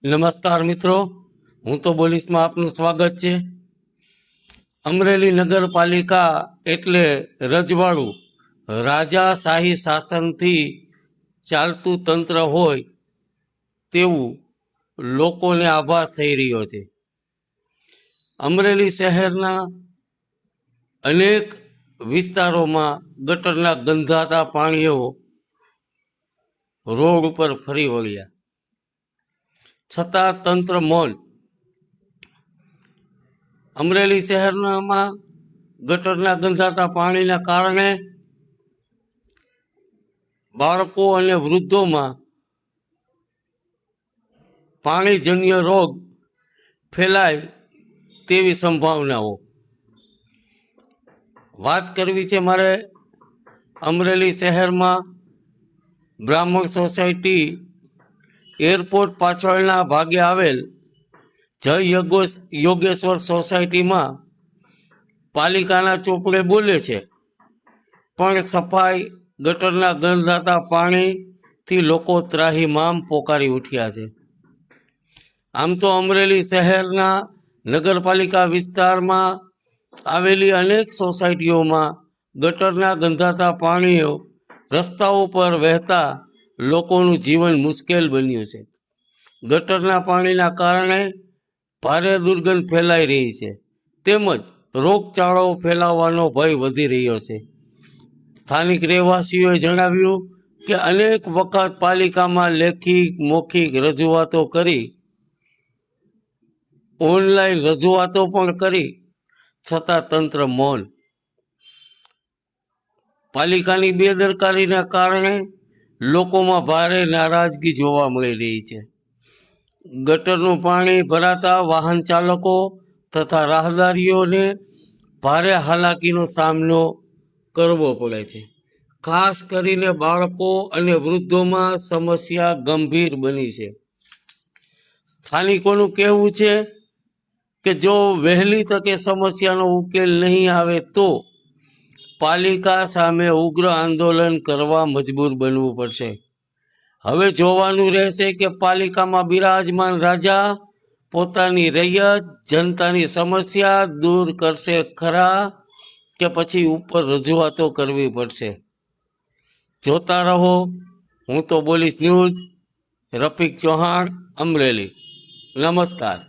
નમસ્કાર મિત્રો, હું તો બોલીશમાં આપનું સ્વાગત છે. અમરેલી નગરપાલિકા એટલે રજવાડું, રાજાશાહી શાસનથી ચાલતું તંત્ર હોય તેવું લોકોને આભાસ થઈ રહ્યો છે. અમરેલી શહેરના અનેક વિસ્તારોમાં ગટરના ગંધાતા પાણીઓ રોડ ઉપર ફરી વળ્યા, છતાં તંત્ર મૌન. અમરેલી શહેરમાં ગટરના ગંધાતા પાણીના કારણે બાળકો અને વૃદ્ધોમાં પાણીજન્ય રોગ ફેલાય તેવી સંભાવનાઓ. વાત કરવી છે મારે અમરેલી શહેરમાં બ્રાહ્મણ સોસાયટી એરપોર્ટ પાછળના ભાગે આવેલ જય યોગેશ્વર સોસાયટીમાં પાલિકાના ચોપડે બોલે છે, પણ સફાઈ ગટરના ગંધાતા પાણીથી લોકો ત્રાહિમામ પોકારી ઉઠ્યા છે. આમ તો અમરેલી શહેરના નગરપાલિકા વિસ્તારમાં આવેલી અનેક સોસાયટીઓમાં ગટરના ગંધાતા પાણીઓ રસ્તાઓ પર વહેતા લોકોનું જીવન મુશ્કેલ બન્યું છે. ગટરના પાણીના કારણે ભારે દુર્ગંધ ફેલાઈ રહી છે, તેમજ રોગચાળો ફેલાવાનો ભય વધી રહ્યો છે. સ્થાનિક રહેવાસીઓએ જણાવ્યું કે અનેક વખત પાલિકામાં લેખિત મૌખિક રજૂઆતો કરી, ઓનલાઈન રજૂઆતો પણ કરી, છતાં તંત્ર મૌન. પાલિકાની બેદરકારીના કારણે લોકોમાં ભારે નારાજગી જોવા મળી રહી છે. ગટરનું પાણી ભરાતા વાહન ચાલકો તથા રાહદારીઓને ભારે હાલાકીનો સામનો કરવો પડે છે. ખાસ કરીને બાળકો અને વૃદ્ધોમાં સમસ્યા ગંભીર બની છે. સ્થાનિકોનું કહેવું છે કે જો વહેલી તકે સમસ્યાનો ઉકેલ નહીં આવે તો પાલિકા સામે ઉગ્ર આંદોલન કરવા મજબૂર બનવું પડશે. હવે જોવાનું રહેશે કે પાલિકામાં બિરાજમાન રાજા પોતાની રૈયત જનતાની સમસ્યા દૂર કરશે ખરા, કે પછી ઉપર રજૂઆતો કરવી પડશે. જોતા રહો હું તો બોલીશ ન્યૂઝ. રફીક ચૌહાણ, અમરેલી. નમસ્કાર.